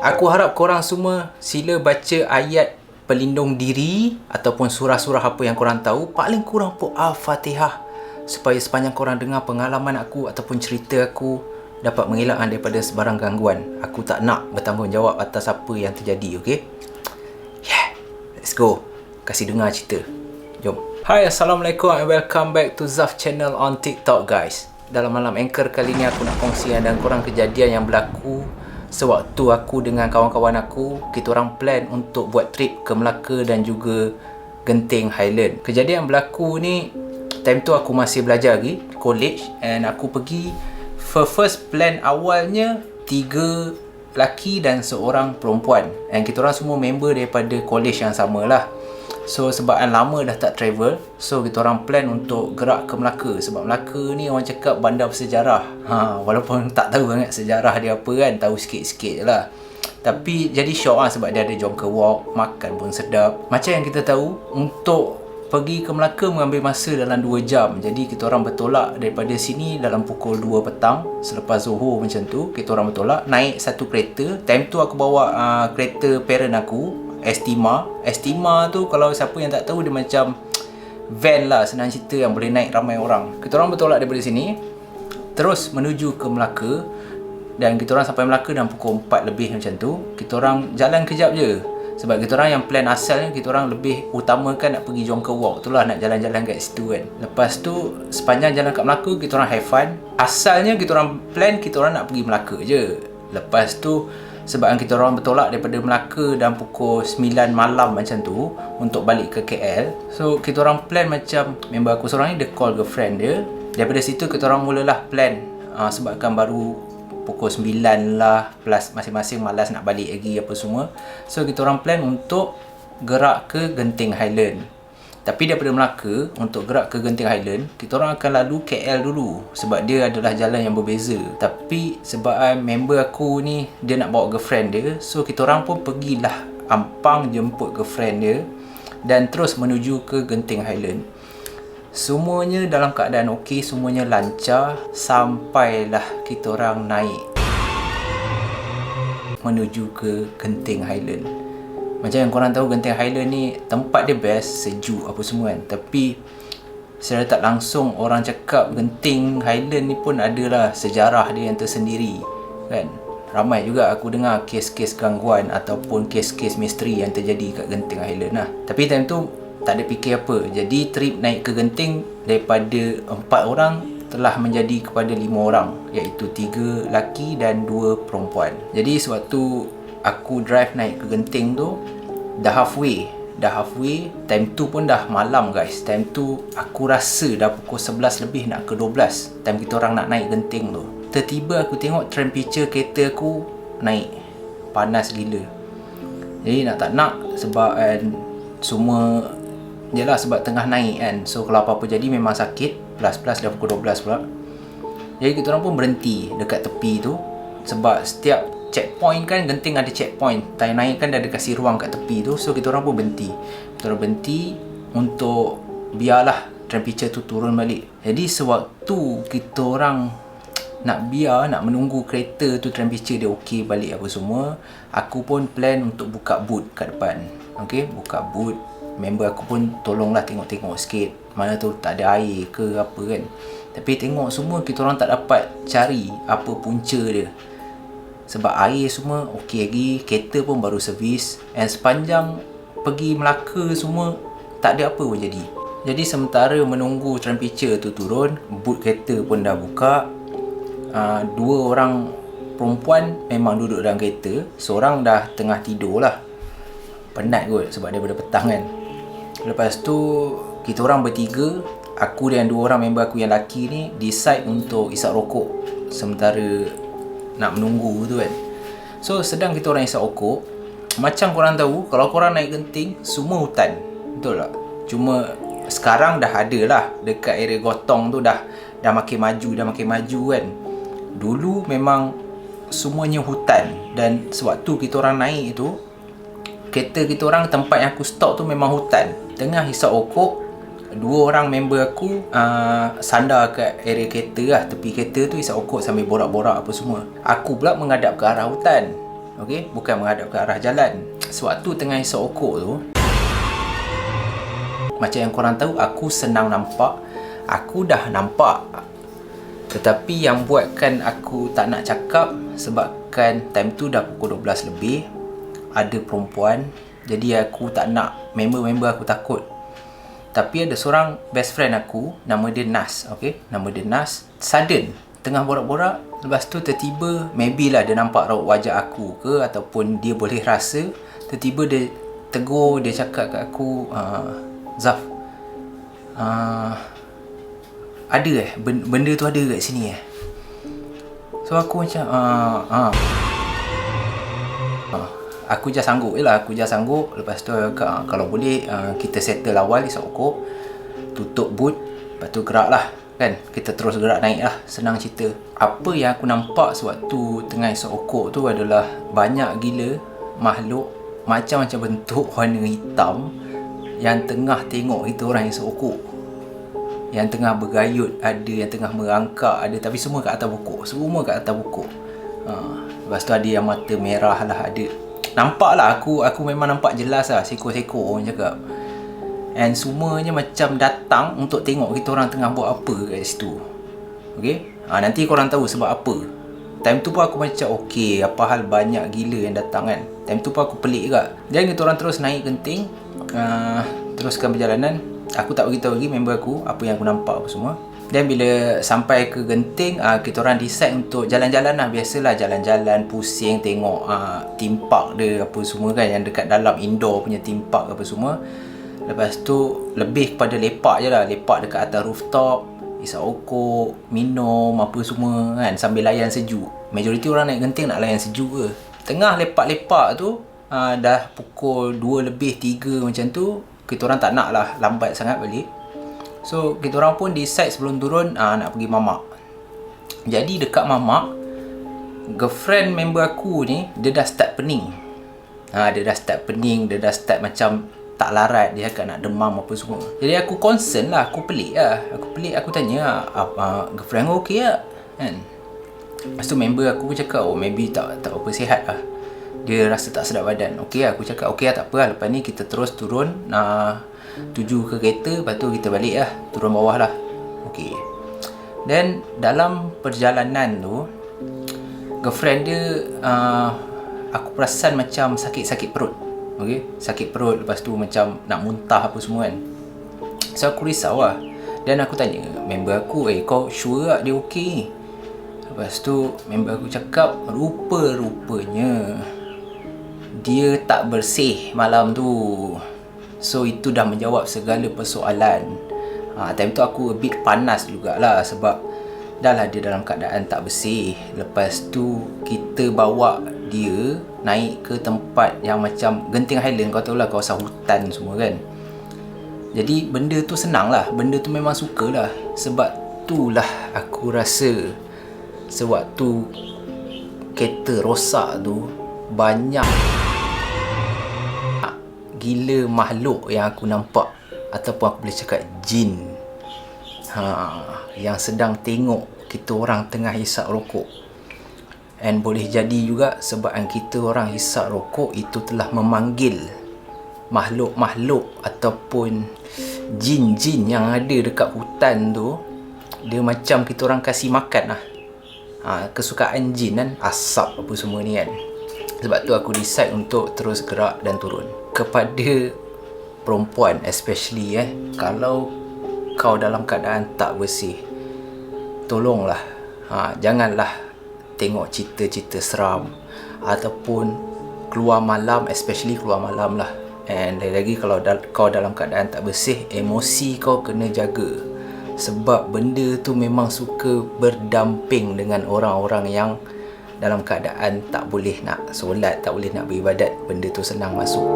Aku harap korang semua sila baca ayat pelindung diri ataupun surah-surah apa yang korang tahu. Paling kurang pun Al-Fatihah, supaya sepanjang korang dengar pengalaman aku ataupun cerita aku dapat mengelakkan daripada sebarang gangguan. Aku tak nak bertanggungjawab atas apa yang terjadi, okey? Yeah, let's go. Kasih dengar cerita. Jom. Hai, Assalamualaikum and welcome back to Zaf channel on TikTok, guys. Dalam malam Anchor kali ni aku nak kongsikan dan korang kejadian yang berlaku sewaktu aku dengan kawan-kawan aku, kita orang plan untuk buat trip ke Melaka dan juga Genting Highland. Kejadian yang berlaku ni, time tu aku masih belajar lagi, college, and aku pergi, first plan awalnya 3 lelaki dan seorang perempuan, and kita orang semua member daripada college yang sama lah. So sebab lama dah tak travel, so kita orang plan untuk gerak ke Melaka. Sebab Melaka ni orang cakap bandar bersejarah. Walaupun tak tahu sangat sejarah dia apa kan, tahu sikit-sikit je lah. Tapi jadi syok lah sebab dia ada Jonker Walk, makan pun sedap. Macam yang kita tahu, untuk pergi ke Melaka mengambil masa dalam 2 jam. Jadi kita orang bertolak daripada sini dalam pukul 2 petang. Selepas Zohor macam tu, kita orang bertolak, naik satu kereta. Time tu aku bawa kereta parent aku, Estima tu, kalau siapa yang tak tahu, dia macam van lah, senang cerita, yang boleh naik ramai orang. Kita orang bertolak daripada sini terus menuju ke Melaka, dan kita orang sampai Melaka dalam pukul 4 lebih macam tu. Kita orang jalan kejap je, sebab kita orang yang plan asalnya kita orang lebih utamakan nak pergi Jonker Walk tu lah, nak jalan-jalan kat situ kan. Lepas tu sepanjang jalan kat Melaka kita orang have fun. Asalnya kita orang plan kita orang nak pergi Melaka je. Lepas tu sebab kita orang bertolak daripada Melaka dalam pukul 9 malam macam tu untuk balik ke KL. So kita orang plan macam, member aku seorang ni dia call girlfriend dia. Daripada situ kita orang mulalah plan, sebabkan baru pukul 9 lah, plus masing-masing malas nak balik lagi apa semua. So kita orang plan untuk gerak ke Genting Highland. Tapi daripada Melaka, untuk gerak ke Genting Highland, kita orang akan lalu KL dulu, sebab dia adalah jalan yang berbeza. Tapi sebab member aku ni dia nak bawa girlfriend dia, so kita orang pun pergilah Ampang jemput girlfriend dia dan terus menuju ke Genting Highland. Semuanya dalam keadaan okey, semuanya lancar, sampailah kita orang naik menuju ke Genting Highland. Macam yang korang tahu, Genting Highland ni tempat dia best, sejuk apa semua kan. Tapi secara tak langsung orang cakap Genting Highland ni pun adalah sejarah dia yang tersendiri kan. Ramai juga aku dengar kes-kes gangguan ataupun kes-kes misteri yang terjadi kat Genting Highland lah. Tapi time tu tak ada fikir apa. Jadi trip naik ke Genting daripada 4 orang telah menjadi kepada 5 orang, iaitu 3 lelaki dan 2 perempuan. Jadi sewaktu aku drive naik ke Genting tu, dah halfway, time tu pun dah malam guys. Time tu aku rasa dah pukul 11 lebih nak ke 12, time kita orang nak naik Genting tu. Tiba-tiba aku tengok temperature kereta aku naik, panas gila. Jadi nak tak nak, sebab semua jelah sebab tengah naik kan, so kalau apa-apa jadi memang sakit. Plus dah pukul 12 pula. Jadi kita orang pun berhenti dekat tepi tu, sebab setiap checkpoint kan, Genting ada checkpoint, time naik kan dia ada kasih ruang kat tepi tu. So kita orang pun berhenti. Kita orang berhenti untuk biarlah temperature tu turun balik. Jadi sewaktu kita orang nak menunggu kereta tu temperature dia okey balik apa semua, aku pun plan untuk buka boot kat depan. Okey, buka boot. Member aku pun tolonglah tengok-tengok sikit, mana tu tak ada air ke apa kan. Tapi tengok semua kita orang tak dapat cari apa punca dia, sebab air semua okey lagi, kereta pun baru servis, and sepanjang pergi Melaka semua tak ada apa pun jadi. Jadi sementara menunggu temperature tu turun, boot kereta pun dah buka. 2 orang perempuan memang duduk dalam kereta, seorang dah tengah tidur lah, penat kot sebab daripada petang kan. Lepas tu kita orang bertiga, aku dan 2 orang member aku yang lelaki ni, decide untuk isap rokok sementara nak menunggu tu kan. So sedang kita orang isap rokok, macam korang tahu, kalau korang naik Genting semua hutan, betul tak? Cuma sekarang dah ada lah, dekat area Gotong tu dah makin maju kan. Dulu memang semuanya hutan, dan sewaktu kita orang naik tu, kereta kita orang, tempat yang aku stop tu memang hutan. Tengah hisap rokok, 2 orang member aku sandar kat area kereta lah, tepi kereta tu, hisap rokok sambil borak-borak apa semua. Aku pula menghadap ke arah hutan. Okey, bukan menghadap ke arah jalan. Sewaktu tengah hisap rokok tu, macam yang korang tahu, aku senang nampak. Aku dah nampak. Tetapi yang buatkan aku tak nak cakap sebabkan time tu dah pukul 12 lebih, ada perempuan. Jadi aku tak nak member-member aku takut. Tapi ada seorang best friend aku, nama dia Nas. Okay? Nama dia Nas. Sudden, tengah borak-borak, lepas tu tertiba, maybe lah dia nampak raut wajah aku ke, ataupun dia boleh rasa. Tertiba dia tegur, dia cakap kat aku, Zaf, ada benda tu ada kat sini So aku macam aku just sanggup je lah. Lepas tu kalau boleh kita settle awal isap rokok, tutup boot, lepas tu gerak lah kan. Kita terus gerak naik lah. Senang cerita. Apa yang aku nampak sewaktu tengah isap rokok tu adalah banyak gila makhluk macam-macam bentuk warna hitam yang tengah tengok kita orang isap rokok, yang tengah bergayut ada, yang tengah merangkak ada, tapi semua kat atas pokok. Lepas tu ada yang mata merah lah, ada. Nampak lah, aku memang nampak jelas lah, sekor-sekor orang cakap. And semuanya macam datang untuk tengok kita orang tengah buat apa kat situ. Okay, nanti korang tahu sebab apa. Time tu pun aku macam okay, apa hal banyak gila yang datang kan. Time tu pun aku pelik juga. Dan kita orang terus naik genting, teruskan perjalanan. Aku tak beritahu lagi member aku apa yang aku nampak apa semua. Dan bila sampai ke genting, kita orang decide untuk jalan-jalan lah. Biasalah jalan-jalan pusing tengok theme park dia apa semua kan, yang dekat dalam indoor punya theme park apa semua. Lepas tu lebih kepada lepak je lah. Lepak dekat atas rooftop, isap rokok, minum apa semua kan, sambil layan sejuk. Majoriti orang naik genting nak layan sejuk ke. Tengah lepak-lepak tu, dah pukul 2 lebih 3 macam tu, kita orang tak nak lah lambat sangat balik. So kita orang pun decide sebelum turun nak pergi mamak. Jadi dekat mamak, girlfriend member aku ni, dia dah start pening. Dia dah start macam tak larat, dia akan nak demam apa semua. Jadi aku concern lah, aku pelik, aku tanya, girlfriend aku okey tak? Kan? Lepas tu member aku pun cakap, maybe tak apa, sihat lah. Dia rasa tak sedap badan. Okey, aku cakap okey lah, tak apa lah. Lepas ni kita terus turun, tuju ke kereta, lepas tu kita balik lah, turun bawah lah. Okey. Dan dalam perjalanan tu, girlfriend dia, aku perasan macam sakit-sakit perut. Okay? Sakit perut, lepas tu macam nak muntah apa semua kan. So aku risau lah. Dan aku tanya member aku, kau sure tak dia okey? Lepas tu member aku cakap, rupanya dia tak bersih malam tu. So itu dah menjawab segala persoalan. Time tu aku a bit panas jugalah, sebab dah lah dia dalam keadaan tak bersih. Lepas tu kita bawa dia naik ke tempat yang macam Genting Highland, kau tahu lah, kawasan hutan semua kan. Jadi benda tu senang lah, benda tu memang suka lah. Sebab tu lah aku rasa sewaktu kereta rosak tu, banyak gila makhluk yang aku nampak, ataupun aku boleh cakap jin, yang sedang tengok kita orang tengah hisap rokok. And boleh jadi juga sebabkan kita orang hisap rokok itu telah memanggil makhluk-makhluk ataupun jin-jin yang ada dekat hutan tu. Dia macam kita orang kasih makan lah. Kesukaan jin kan, asap apa semua ni kan. Sebab tu aku decide untuk terus gerak dan turun. Kepada perempuan especially, kalau kau dalam keadaan tak bersih, tolonglah, janganlah tengok cerita-cerita seram ataupun keluar malam, especially keluar malam lah. And lagi kalau kau dalam keadaan tak bersih, emosi kau kena jaga. Sebab benda tu memang suka berdamping dengan orang-orang yang dalam keadaan tak boleh nak solat, tak boleh nak beribadat. Benda tu senang masuk.